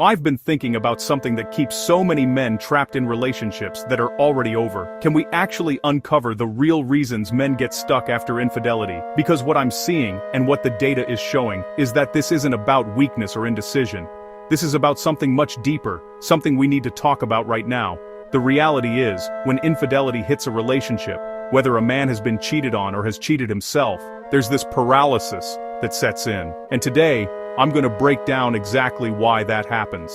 I've been thinking about something that keeps so many men trapped in relationships that are already over. Can we actually uncover the real reasons men get stuck after infidelity? Because what I'm seeing, and what the data is showing, is that this isn't about weakness or indecision. This is about something much deeper, something we need to talk about right now. The reality is, when infidelity hits a relationship, whether a man has been cheated on or has cheated himself, there's this paralysis that sets in. And today, I'm going to break down exactly why that happens.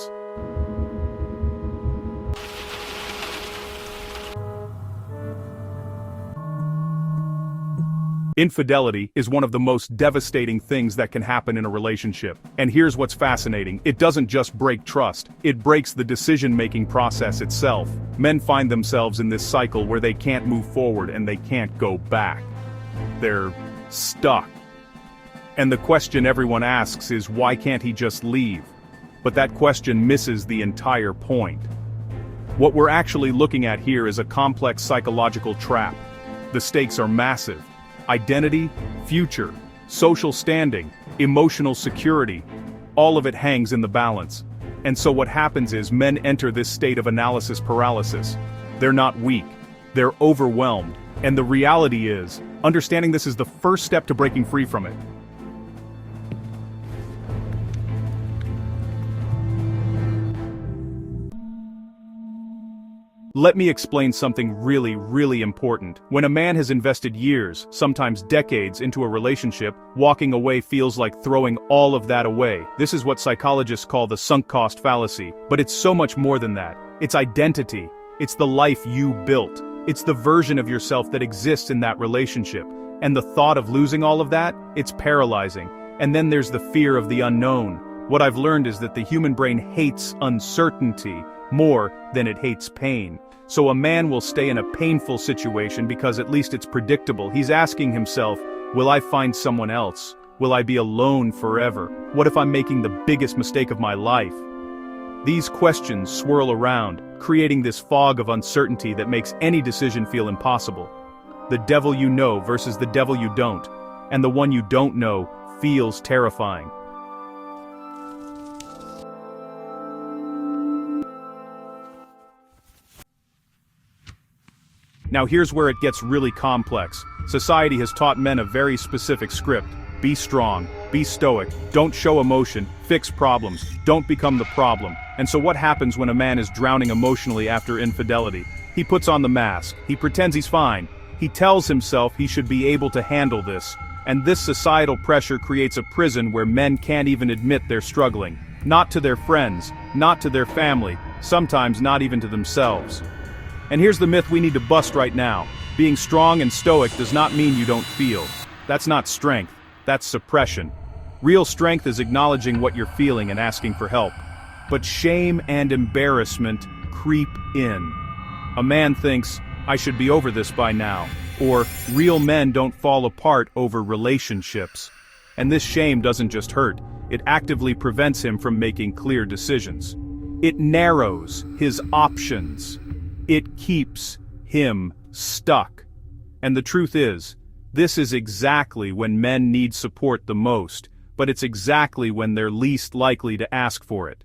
Infidelity is one of the most devastating things that can happen in a relationship. And here's what's fascinating: it doesn't just break trust, it breaks the decision-making process itself. Men find themselves in this cycle where they can't move forward and they can't go back. They're stuck. And the question everyone asks is, why can't he just leave? But that question misses the entire point. What we're actually looking at here is a complex psychological trap. The stakes are massive. Identity, future, social standing, emotional security, all of it hangs in the balance. And so what happens is men enter this state of analysis paralysis. They're not weak, they're overwhelmed. And the reality is, understanding this is the first step to breaking free from it. Let me explain something really important. When a man has invested years, sometimes decades, into a relationship, walking away feels like throwing all of that away. This is what psychologists call the sunk cost fallacy. But it's so much more than that. It's identity. It's the life you built. It's the version of yourself that exists in that relationship. And the thought of losing all of that, it's paralyzing. And then there's the fear of the unknown. What I've learned is that the human brain hates uncertainty more than it hates pain. So a man will stay in a painful situation because at least it's predictable. He's asking himself, will I find someone else? Will I be alone forever? What if I'm making the biggest mistake of my life? These questions swirl around, creating this fog of uncertainty that makes any decision feel impossible. The devil you know versus the devil you don't, and the one you don't know feels terrifying. Now here's where it gets really complex. Society has taught men a very specific script. Be strong, be stoic, don't show emotion, fix problems, don't become the problem. And so what happens when a man is drowning emotionally after infidelity? He puts on the mask, he pretends he's fine, he tells himself he should be able to handle this. And this societal pressure creates a prison where men can't even admit they're struggling. Not to their friends, not to their family, sometimes not even to themselves. And here's the myth we need to bust right now. Being strong and stoic does not mean you don't feel. That's not strength, that's suppression. Real strength is acknowledging what you're feeling and asking for help. But shame and embarrassment creep in. A man thinks, I should be over this by now. Or, real men don't fall apart over relationships. And this shame doesn't just hurt, it actively prevents him from making clear decisions. It narrows his options. It keeps him stuck. And the truth is, this is exactly when men need support the most, but it's exactly when they're least likely to ask for it.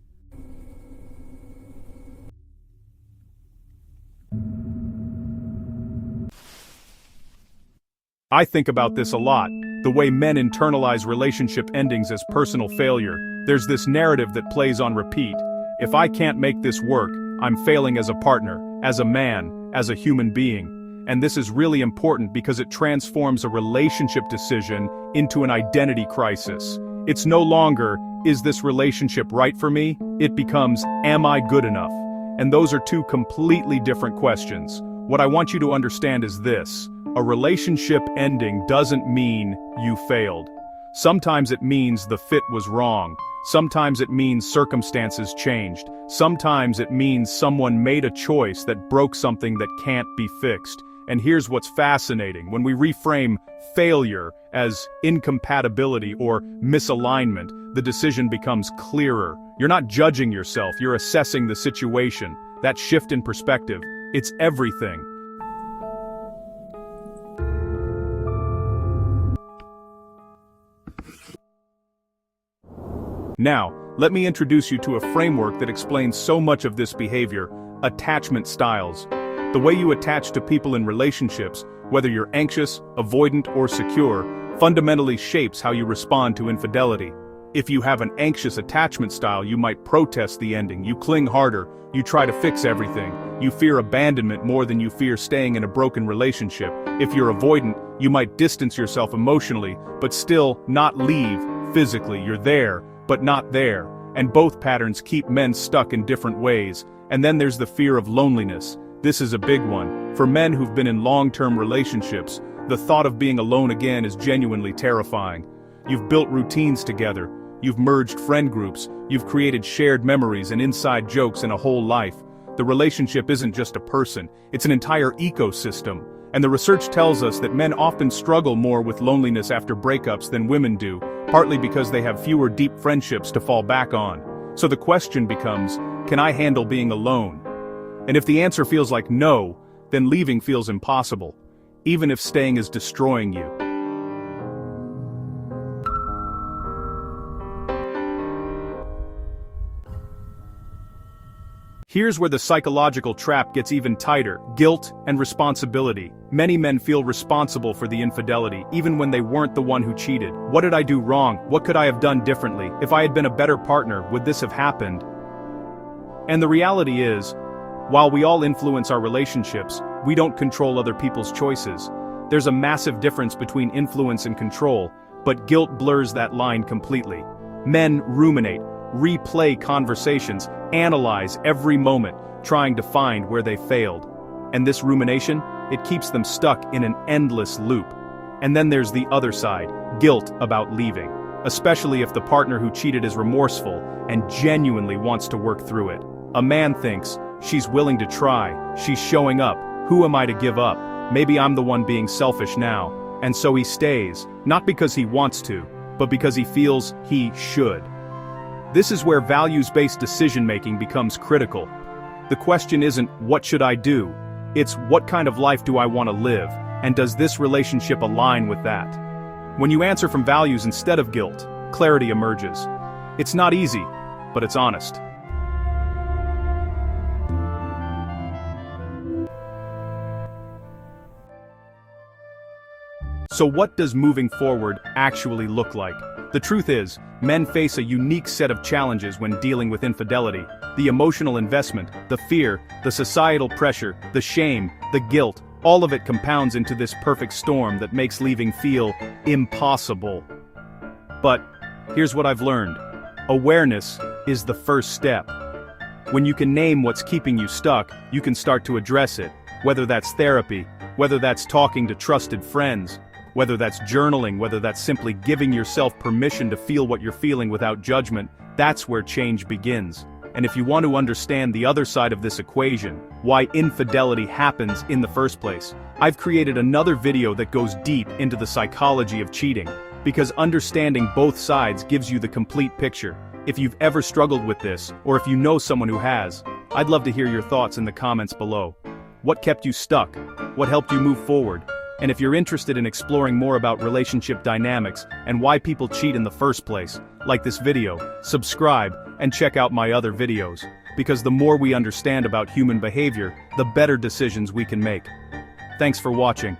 I think about this a lot, the way men internalize relationship endings as personal failure. There's this narrative that plays on repeat. If I can't make this work, I'm failing as a partner, as a man, as a human being. And this is really important because it transforms a relationship decision into an identity crisis. It's no longer, is this relationship right for me? It becomes, am I good enough? And those are two completely different questions. What I want you to understand is this: a relationship ending doesn't mean you failed. Sometimes it means the fit was wrong. Sometimes it means circumstances changed. Sometimes it means someone made a choice that broke something that can't be fixed. And here's what's fascinating: when we reframe failure as incompatibility or misalignment, the decision becomes clearer. You're not judging yourself, you're assessing the situation. That shift in perspective, it's everything. Now, let me introduce you to a framework that explains so much of this behavior: attachment styles. The way you attach to people in relationships, whether you're anxious, avoidant, or secure, fundamentally shapes how you respond to infidelity. If you have an anxious attachment style, you might protest the ending, you cling harder, you try to fix everything, you fear abandonment more than you fear staying in a broken relationship. If you're avoidant, you might distance yourself emotionally, but still not leave physically. You're there, but not there. And both patterns keep men stuck in different ways. And then there's the fear of loneliness. This is a big one. For men who've been in long-term relationships, the thought of being alone again is genuinely terrifying. You've built routines together. You've merged friend groups, you've created shared memories and inside jokes in a whole life. The relationship isn't just a person, it's an entire ecosystem. And the research tells us that men often struggle more with loneliness after breakups than women do, partly because they have fewer deep friendships to fall back on. So the question becomes, can I handle being alone? And if the answer feels like no, then leaving feels impossible, even if staying is destroying you. Here's where the psychological trap gets even tighter: guilt and responsibility. Many men feel responsible for the infidelity, even when they weren't the one who cheated. What did I do wrong? What could I have done differently? If I had been a better partner, would this have happened? And the reality is, while we all influence our relationships, we don't control other people's choices. There's a massive difference between influence and control, but guilt blurs that line completely. Men ruminate, replay conversations, analyze every moment, trying to find where they failed. And this rumination, it keeps them stuck in an endless loop. And then there's the other side, guilt about leaving, especially if the partner who cheated is remorseful and genuinely wants to work through it. A man thinks, she's willing to try, she's showing up, who am I to give up? Maybe I'm the one being selfish now. And so he stays, not because he wants to, but because he feels he should. This is where values-based decision-making becomes critical. The question isn't, what should I do? It's, what kind of life do I want to live, and does this relationship align with that? When you answer from values instead of guilt, clarity emerges. It's not easy, but it's honest. So what does moving forward actually look like? The truth is, men face a unique set of challenges when dealing with infidelity. The emotional investment, the fear, the societal pressure, the shame, the guilt, all of it compounds into this perfect storm that makes leaving feel impossible. But here's what I've learned. Awareness is the first step. When you can name what's keeping you stuck, you can start to address it. Whether that's therapy, whether that's talking to trusted friends, whether that's journaling, whether that's simply giving yourself permission to feel what you're feeling without judgment, that's where change begins. And if you want to understand the other side of this equation, why infidelity happens in the first place, I've created another video that goes deep into the psychology of cheating, because understanding both sides gives you the complete picture. If you've ever struggled with this, or if you know someone who has, I'd love to hear your thoughts in the comments below. What kept you stuck? What helped you move forward? And if you're interested in exploring more about relationship dynamics and why people cheat in the first place, like this video, subscribe, and check out my other videos. Because the more we understand about human behavior, the better decisions we can make. Thanks for watching.